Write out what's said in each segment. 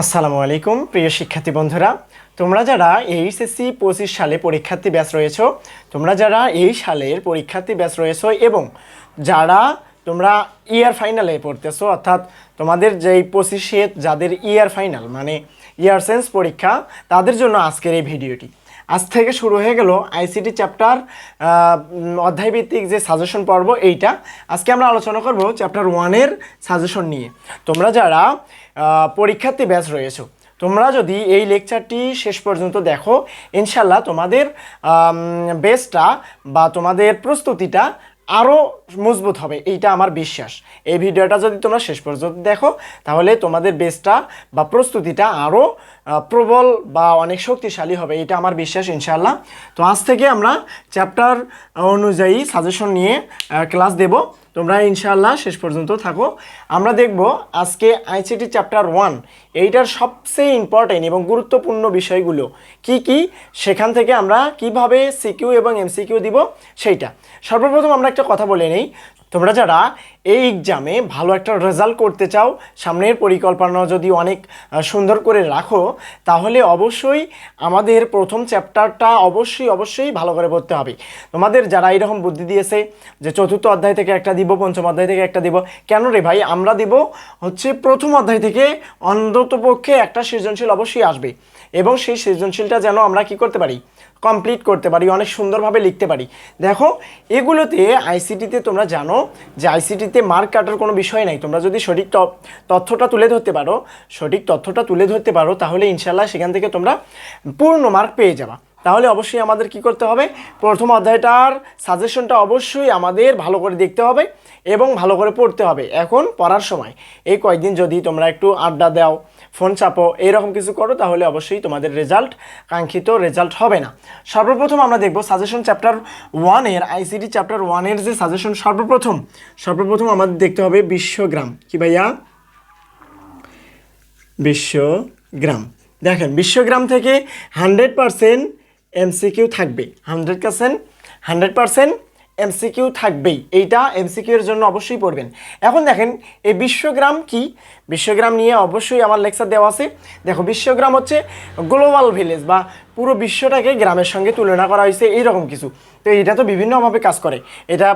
আসসালামু আলাইকুম প্রিয় শিক্ষার্থী বন্ধুরা, তোমরা যারা এইচএসসি 25 সালে পরীক্ষার্থী ব্যাচ রয়েছো, তোমরা যারা এই সালের পরীক্ষার্থী ব্যাচ রয়েছো এবং যারা তোমরা ইয়ার ফাইনালে পড়তেছো, অর্থাৎ তোমাদের যেই 25-এ যাদের ইয়ার ফাইনাল মানে ইয়ার সেন্স পরীক্ষা, তাদের জন্য আজকের এই ভিডিওটি। আজ থেকে শুরু হয়ে গেল আইসিটি চ্যাপ্টার অধ্যায়ভিত্তিক যে সাজেশন পর্ব। এইটা আজকে আমরা আলোচনা করব চ্যাপ্টার 1-এর সাজেশন নিয়ে। তোমরা যারা পরীক্ষার্থী ব্যাচ রয়েছো, তোমরা যদি এই লেকচারটি শেষ পর্যন্ত দেখো, ইনশাল্লাহ তোমাদের বেসটা বা তোমাদের প্রস্তুতিটা আরও মজবুত হবে, এইটা আমার বিশ্বাস। এই ভিডিওটা যদি তোমরা শেষ পর্যন্ত দেখো, তাহলে তোমাদের বেসটা বা প্রস্তুতিটা আরও প্রবল বা অনেক শক্তিশালী হবে, এটা আমার বিশ্বাস ইনশাআল্লাহ। তো আজ থেকে আমরা চ্যাপ্টার অনুযায়ী সাজেশন নিয়ে ক্লাস দেব, তোমরা ইনশাআল্লাহ শেষ পর্যন্ত থাকো। আমরা দেখব আজকে আইসিটি চ্যাপ্টার 1, এইটার সবচেয়ে ইম্পর্টেন্ট এবং গুরুত্বপূর্ণ বিষয়গুলো কি কি, সেখান থেকে আমরা কিভাবে সিকিউ এবং এমসিকিউ দিব সেইটা। সর্বপ্রথম আমরা একটা কথা বলে নেই, তোমরা যারা এই এক্সামে ভালো একটা রেজাল্ট করতে চাও, সামনের পরিকল্পনা যদি অনেক সুন্দর করে রাখো, তাহলে অবশ্যই আমাদের প্রথম চ্যাপ্টারটা অবশ্যই ভালো করে পড়তে হবে। তোমাদের যারা এইরকম বুদ্ধি দিয়েছে যে চতুর্থ অধ্যায় থেকে একটা দিব, পঞ্চম অধ্যায় থেকে একটা দিব, কেন রে ভাই? আমরা দিব হচ্ছে প্রথম অধ্যায় থেকে অন্ততপক্ষে একটা সৃজনশীল অবশ্যই আসবে, এবং সেই সৃজনশীলটা যেন আমরা কি করতে পারি, কমপ্লিট করতে পারি, অনেক সুন্দরভাবে লিখতে পারি। দেখো, এগুলোতে আইসিটিতে তোমরা জানো যে আইসিটিতে মার্ক কাটার কোনো বিষয় নাই। তোমরা যদি সঠিক তথ্যটা তুলে ধরতে পারো, তাহলে ইনশাল্লাহ সেখান থেকে তোমরা পূর্ণ মার্ক পেয়ে যাবা। তাহলে অবশ্যই আমাদের কি করতে হবে, প্রথম অধ্যায়টার সাজেশনটা অবশ্যই আমাদের ভালো করে দেখতে হবে এবং ভালো করে পড়তে হবে। এখন পড়ার সময় এই কয়েকদিন যদি তোমরা একটু আড্ডা দাও, ফোন চাপো, এইরকম কিছু করো, তাহলে অবশ্যই তোমাদের কাঙ্ক্ষিত রেজাল্ট হবে না। সর্বপ্রথম আমরা দেখব সাজেশন চ্যাপ্টার 1-এর, আইসিটি চ্যাপ্টার 1-এর যে সাজেশন, সর্বপ্রথম আমাদের দেখতে হবে বিশ্বগ্রাম। কি ভাইয়া? বিশ্বগ্রাম। দেখেন, বিশ্বগ্রাম থেকে 100% এমসিকিউ থাকবে, 100% এমসিকিউ থাকবেই। এইটা এমসিকিউ এর জন্য অবশ্যই পড়বেন। এখন দেখেন, এই বিশ্বগ্রাম কি, বিশ্বগ্রাম নিয়ে অবশ্যই আমার লেকচার দেওয়া আছে। দেখো, বিশ্বগ্রাম হচ্ছে গ্লোবাল ভিলেজ বা পুরো বিশ্বটাকে গ্রামের সঙ্গে তুলনা করা হয়েছে, এইরকম কিছু। তো এটা তো বিভিন্নভাবে কাজ করে, এটা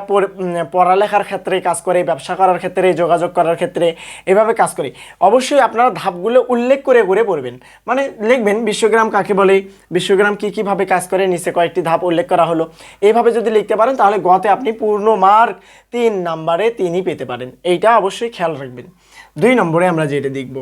পড়ালেখার ক্ষেত্রে কাজ করে, ব্যবসা করার ক্ষেত্রে, যোগাযোগ করার ক্ষেত্রে, এভাবে কাজ করে। অবশ্যই আপনারা ধাপগুলো উল্লেখ করে পড়বেন, মানে লিখবেন বিশ্বগ্রাম কাকে বলে, বিশ্বগ্রাম কীভাবে কাজ করে, নিচে কয়েকটি ধাপ উল্লেখ করা হলো। এইভাবে যদি লিখতে পারেন, তাহলে গতে আপনি পূর্ণ মার্ক 3 নাম্বারে 3ই পেতে পারেন, এইটা অবশ্যই খেয়াল রাখবেন। 2 নম্বরে আমরা যেটা দেখব,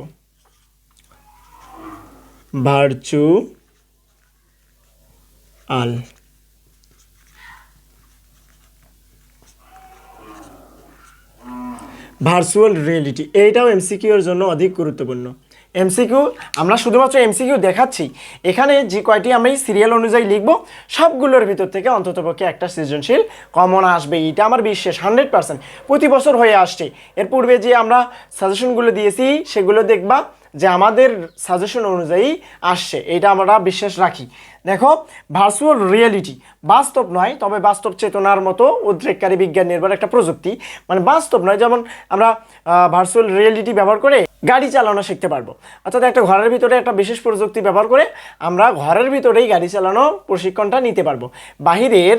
ভার্চুয়াল রিয়েলিটি। এইটাও এমসিকিউ এর জন্য অধিক গুরুত্বপূর্ণ। এমসিকিউ আমরা শুধুমাত্র এমসিকিউ দেখাচ্ছি, এখানে যে কয়টি আমি সিরিয়াল অনুযায়ী লিখব, সবগুলোর ভিতর থেকে অন্ততপক্ষে একটা সৃজনশীল কমন আসবে, এটা আমার বিশ্বাস 100%। প্রতি বছর হয়ে আসছে। এর পূর্বে যে আমরা সাজেশনগুলো দিয়েছি, সেগুলো দেখবা যে আমাদের সাজেশন অনুযায়ী আসছে, এটা আমরা বিশ্বাস রাখি। দেখো, ভার্চুয়াল রিয়েলিটি বাস্তব নয়, তবে বাস্তব চেতনার মতো উদ্রেককারী বিজ্ঞান নির্ভর একটা প্রযুক্তি, মানে বাস্তব নয়। যেমন আমরা ভার্চুয়াল রিয়েলিটি ব্যবহার করে গাড়ি চালানো শিখতে পারবো, অর্থাৎ একটা ঘরের ভিতরে একটা বিশেষ প্রযুক্তি ব্যবহার করে আমরা ঘরের ভিতরেই গাড়ি চালানো প্রশিক্ষণটা নিতে পারবো। বাহিরের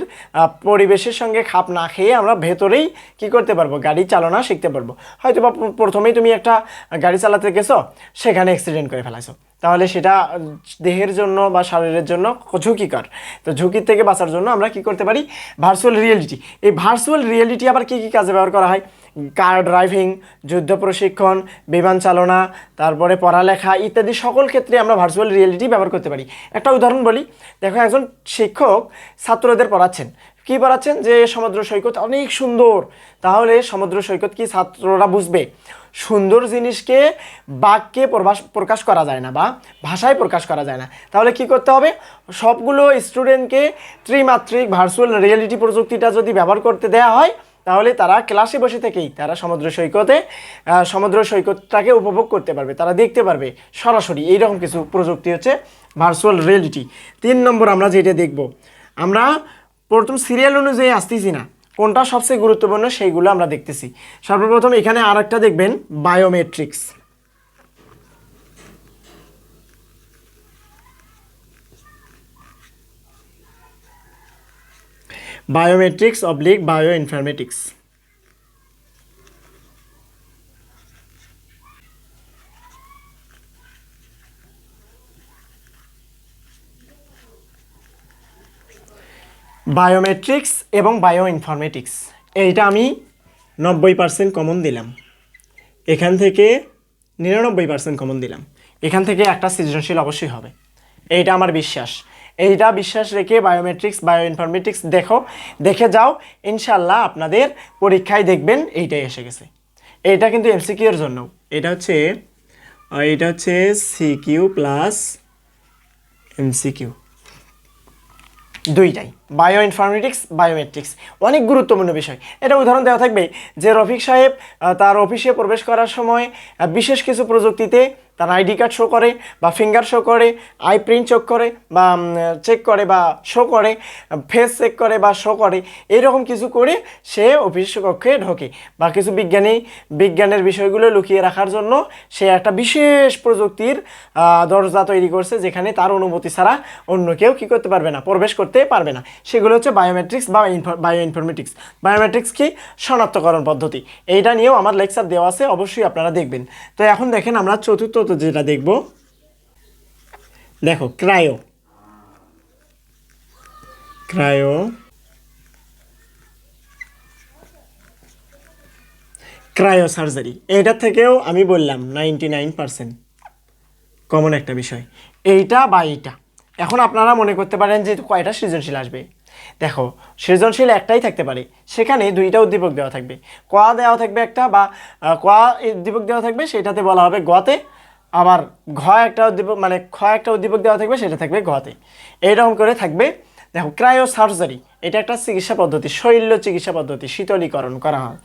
পরিবেশের সঙ্গে খাপ না খেয়ে আমরা ভেতরেই কি করতে পারবো, গাড়ি চালানো শিখতে পারবো। হয়তো বা প্রথমেই তুমি একটা গাড়ি চালাতে গেছো, সেখানে অ্যাক্সিডেন্ট করে ফেলাইছো, তাহলে সেটা দেহের জন্য বা শরীরের জন্য ঝুঁকিকর। তো ঝুঁকির থেকে বাঁচার জন্য আমরা কি করতে পারি, ভার্চুয়াল রিয়েলিটি। এই ভার্চুয়াল রিয়েলিটি আবার কী কাজে ব্যবহার করা হয়, কার ড্রাইভিং, যুদ্ধ প্রশিক্ষণ, বিমান চালনা, তারপরে পড়ালেখা ইত্যাদি সকল ক্ষেত্রে আমরা ভার্চুয়াল রিয়েলিটি ব্যবহার করতে পারি। একটা উদাহরণ বলি, দেখো, একজন শিক্ষক ছাত্রদের পড়াচ্ছেন, কি পড়াচ্ছেন, যে সমুদ্র সৈকত অনেক সুন্দর। তাহলে সমুদ্র সৈকত কি ছাত্ররা বুঝবে? সুন্দর জিনিসকে বাক্যে প্রকাশ করা যায় না বা ভাষায় প্রকাশ করা যায় না। তাহলে কি করতে হবে, সবগুলো স্টুডেন্টকে ত্রিমাত্রিক ভার্চুয়াল রিয়েলিটি প্রযুক্তিটা যদি ব্যবহার করতে দেওয়া হয়, তাহলে তারা ক্লাসে বসে থেকেই তারা সমুদ্র সৈকতটাকে উপভোগ করতে পারবে, তারা দেখতে পারবে সরাসরি। এইরকম কিছু প্রযুক্তি হচ্ছে ভার্চুয়াল রিয়েলিটি। 3 নম্বর আমরা যেটা দেখব, আমরা প্রথম সিরিয়াল অনুযায়ী আসতেছি না, কোনটা সবচেয়ে গুরুত্বপূর্ণ সেইগুলো আমরা দেখতেছি। সর্বপ্রথম এখানে আরেকটা দেখবেন, biometrics. Biometrics oblique bio informatics. Biometrics এবং বায়ো ইনফরমেটিক্স, এইটা আমি 90% কমন দিলাম, এখান থেকে 99% কমন দিলাম, এখান থেকে একটা সৃজনশীল অবশ্যই হবে, এইটা আমার বিশ্বাস। এইটা বিশ্বাস রেখে বায়োমেট্রিক্স বায়ো ইনফরমেটিক্স দেখে যাও, ইনশাল্লাহ আপনাদের পরীক্ষায় দেখবেন এইটাই এসে গেছে। এইটা কিন্তু এমসিকিউ এর জন্য, এটা হচ্ছে সিকিউ প্লাস এমসিকিউ দুইটাই, বায়ো ইনফরমেটিক্স বায়োমেট্রিক্স, অনেক গুরুত্বপূর্ণ বিষয়। এটা উদাহরণ দেওয়া থাকবে যে রফিক সাহেব তার অফিসে প্রবেশ করার সময় বিশেষ কিছু প্রযুক্তিতে তার আইডি কার্ড শো করে বা ফিঙ্গার শো করে, আই প্রিন্ট চেক করে বা শো করে, ফেস চেক করে বা শো করে, এইরকম কিছু করে সে অফিস কক্ষে ঢোকে, বা কিছু বিজ্ঞানের বিষয়গুলো লুকিয়ে রাখার জন্য সে একটা বিশেষ প্রযুক্তির দরজা তৈরি করছে, যেখানে তার অনুমতি ছাড়া অন্য কেউ কী করতে পারবে না, প্রবেশ করতে পারবে না। সেগুলো হচ্ছে বায়োমেট্রিক্স বা বায়ো ইনফরমেটিক্স। বায়োমেট্রিক্স কি? শনাক্তকরণ পদ্ধতি। এইটা নিয়েও আমার লেকচার দেওয়া আছে, অবশ্যই আপনারা দেখবেন। তো এখন দেখেন আমরা চতুর্থ যেটা দেখব, দেখো ক্রায়োসার্জারি, এইটার থেকেও আমি বললাম 99% কমন একটা বিষয়, এইটা বা এইটা। এখন আপনারা মনে করতে পারেন যে কয়টা সৃজনশীল আসবে। দেখো, সৃজনশীল একটাই থাকতে পারে, সেখানে দুইটা উদ্দীপক দেওয়া থাকবে, ক দেওয়া থাকবে একটা, বা ক উদ্দীপক দেওয়া থাকবে, সেটাতে বলা হবে গতে, আবার খ একটা উদ্দীপক দেওয়া থাকবে, সেটা থাকবে গতে, এইরকম করে থাকবে। দেখো, ক্রায়োসার্জারি এটা একটা চিকিৎসা পদ্ধতি, শৈল্য চিকিৎসা পদ্ধতি, শীতলীকরণ করা হয়।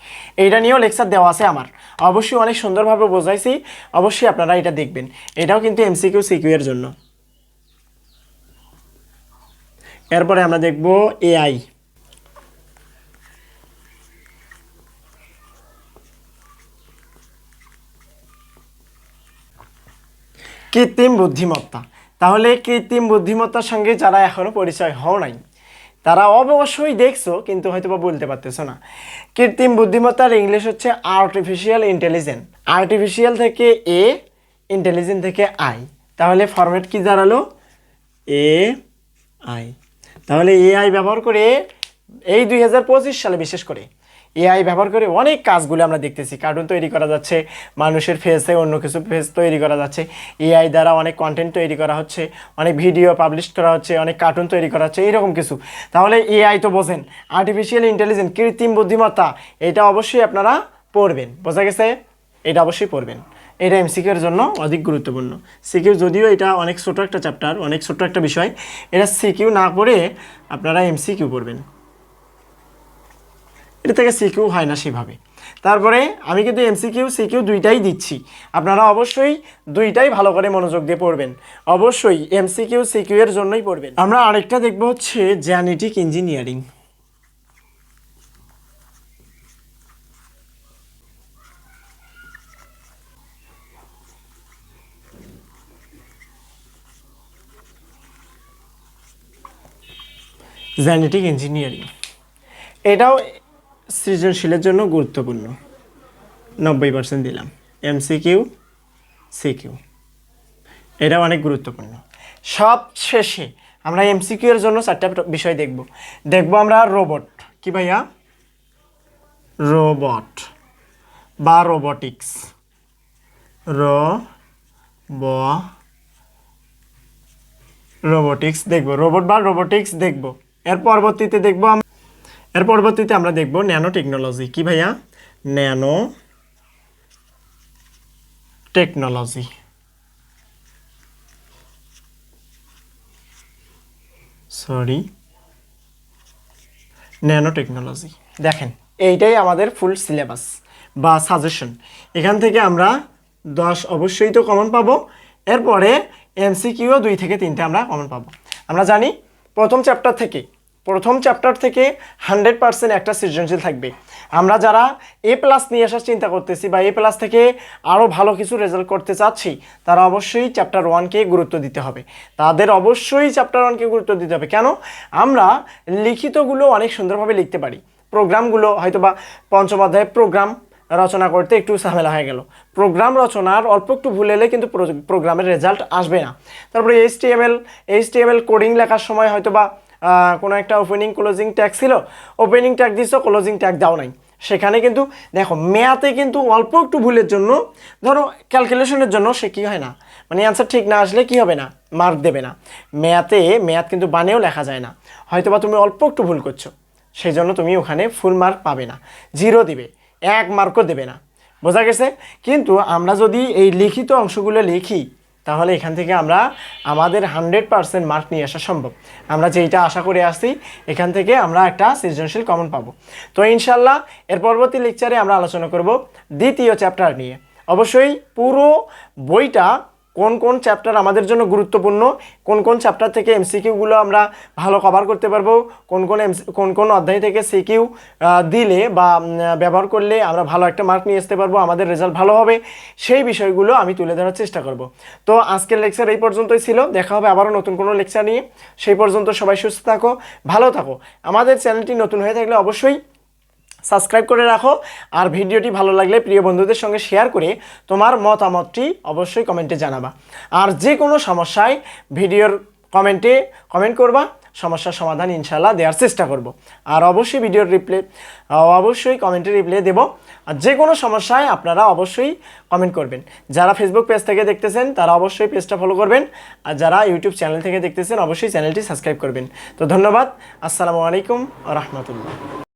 এইটা নিয়েও লেকচার দেওয়া আছে আমার, অবশ্যই অনেক সুন্দরভাবে বোঝাইছি, অবশ্যই আপনারা এটা দেখবেন। এটাও কিন্তু এমসিকিউ সিকিউ এর জন্য। এরপরে আমরা দেখব এআই। কৃত্রিম বুদ্ধিমত্তা। তাহলে কৃত্রিম বুদ্ধিমত্তার সঙ্গে যারা এখনো পরিচয় হও নাই, তারা অবশ্যই দেখছো কিন্তু হয়তো বা বলতে পারতেছো না। কৃত্রিম বুদ্ধিমত্তার ইংলিশ হচ্ছে আর্টিফিশিয়াল ইন্টেলিজেন্স। আর্টিফিশিয়াল থেকে এ, ইন্টেলিজেন্ট থেকে আই, তাহলে ফরম্যাট কি দাঁড়ালো? A I. তাহলে এআই ব্যবহার করে এই 2025 সালে বিশেষ করে এআই ব্যবহার করে অনেক কাজগুলো আমরা দেখতেছি। কার্টুন তৈরি করা যাচ্ছে, মানুষের ফেসে অন্য কিছু ফেস তৈরি করা যাচ্ছে, এআই দ্বারা অনেক কন্টেন্ট তৈরি করা হচ্ছে, অনেক ভিডিও পাবলিশ করা হচ্ছে, অনেক কার্টুন তৈরি করা হচ্ছে, এইরকম কিছু। তাহলে এআই তো বোঝেন, আর্টিফিশিয়াল ইন্টেলিজেন্স, কৃত্রিম বুদ্ধিমত্তা, এটা অবশ্যই আপনারা পড়বেন, বোঝা গেছে? এটা অবশ্যই পড়বেন, এটা এমসিকিউ এর জন্য অধিক গুরুত্বপূর্ণ। সিকিউ যদিও এটা অনেক ছোট একটা চ্যাপ্টার, অনেক ছোট একটা বিষয়, এটা সিকিউ না পড়ে আপনারা এমসিকিউ পড়বেন, এটা থেকে সিকিউ হয় না সেভাবে। তারপরে আমি কিন্তু এমসিকিউ সিকিউ দুইটাই দিচ্ছি, আপনারা অবশ্যই দুইটাই ভালো করে মনোযোগ দিয়ে পড়বেন, অবশ্যই এমসিকিউ সিকিউ এর জন্যই পড়বেন। আমরা আরেকটা দেখব হচ্ছে জেনেটিক ইঞ্জিনিয়ারিং। জেনেটিক ইঞ্জিনিয়ারিং এটাও সৃজনশীলের জন্য গুরুত্বপূর্ণ, 90% দিলাম। এমসিকিউ সিকিউ এটাও অনেক গুরুত্বপূর্ণ। সব শেষে আমরা এমসিকিউ এর জন্য 4টা বিষয় দেখব আমরা রোবট। কি ভাইয়া? রোবট বা রোবোটিক্স, রোবোটিক্স দেখব, রোবট বা রোবোটিক্স দেখব। এর পরবর্তীতে আমরা দেখব ন্যানো টেকনোলজি। কি ভাইয়া? Nano technology, nano technology. দেখেন, এইটাই আমাদের ফুল সিলেবাস বা সাজেশন। এখান থেকে আমরা 10 অবশ্যই তো কমন পাবো, এরপরে এমসিকিউ 2 থেকে 3টে আমরা কমন পাবো। আমরা জানি প্রথম চ্যাপ্টার থেকে প্রথম চ্যাপ্টার থেকে 100% একটা সৃজনশীল থাকবে। আমরা যারা A+ নিয়ে আসার চিন্তা করতেছি বা A+ থেকে আরও ভালো কিছু রেজাল্ট করতে চাচ্ছি, তারা অবশ্যই চ্যাপ্টার 1কে গুরুত্ব দিতে হবে। তাদের অবশ্যই চ্যাপ্টার 1কে গুরুত্ব দিতে হবে। কেন? আমরা লিখিতগুলো অনেক সুন্দরভাবে লিখতে পারি, প্রোগ্রামগুলো হয়তো বা পঞ্চম অধ্যায়ে প্রোগ্রাম রচনা করতে একটু ঝামেলা হয়ে গেল, প্রোগ্রাম রচনার অল্প একটু ভুল এলে কিন্তু প্রোগ্রামের রেজাল্ট আসবে না। তারপরে এইচটিএমএল কোডিং লেখার সময় হয়তো বা কোনো একটা ওপেনিং ক্লোজিং ট্যাগ ছিল, ওপেনিং ট্যাগ দিছো, ক্লোজিং ট্যাগ দাও নাই, সেখানে কিন্তু দেখো ম্যাথে কিন্তু অল্প একটু ভুলের জন্য, ধরো ক্যালকুলেশনের জন্য সে কী হয় না, মানে অ্যান্সার ঠিক না আসলে কি হবে না, মার্ক দেবে না। ম্যাথ কিন্তু বানেও লেখা যায় না, হয়তো বা তুমি অল্প একটু ভুল করছো, সেই জন্য তুমি ওখানে ফুল মার্ক পাবে না, 0 দিবে, 1 মার্কও দেবে না। বোঝা গেছে? কিন্তু আমরা যদি এই লিখিত অংশগুলো লিখি, তাহলে এখান থেকে আমরা আমাদের 100% মার্ক নিয়ে আসা সম্ভব। আমরা যেইটা আশা করে আসছি, এখান থেকে আমরা একটা সৃজনশীল কমন পাবো। তো ইনশাল্লাহ এর পরবর্তী লেকচারে আমরা আলোচনা করব দ্বিতীয় চ্যাপ্টার নিয়ে। অবশ্যই পুরো বইটা কোন কোন চ্যাপ্টার আমাদের জন্য গুরুত্বপূর্ণ, কোন কোন চ্যাপ্টার থেকে এমসিকিউগুলো আমরা ভালো কভার করতে পারবো, কোন কোন অধ্যায় থেকে সিকিউ দিলে বা ব্যবহার করলে আমরা ভালো একটা মার্ক নিয়ে আসতে পারবো, আমাদের রেজাল্ট ভালো হবে, সেই বিষয়গুলো আমি তুলে ধরার চেষ্টা করব। তো আজকের লেকচার এই পর্যন্তই ছিল। দেখা হবে আবারও নতুন কোনো লেকচার নিয়ে। সেই পর্যন্ত সবাই সুস্থ থাকো, ভালো থাকো। আমাদের চ্যানেলটি নতুন হয়ে থাকলে অবশ্যই সাবস্ক্রাইব করে রাখো, আর ভিডিওটি ভালো লাগলে প্রিয় বন্ধুদের সঙ্গে শেয়ার করে তোমার মতামতটি অবশ্যই কমেন্টে জানাবা। আর যে কোনো সমস্যায় ভিডিওর কমেন্ট করবা, সমস্যার সমাধান ইনশাল্লাহ দেওয়ার চেষ্টা করব। আর অবশ্যই অবশ্যই কমেন্টে রিপ্লাই দেব। আর যে কোনো সমস্যায় আপনারা অবশ্যই কমেন্ট করবেন। যারা ফেসবুক পেজ থেকে দেখতেছেন তারা অবশ্যই পেজটা ফলো করবেন, আর যারা ইউটিউব চ্যানেল থেকে দেখতেছেন অবশ্যই চ্যানেলটি সাবস্ক্রাইব করবেন। তো ধন্যবাদ। আসসালামু আলাইকুম ওয়া রাহমাতুল্লাহ।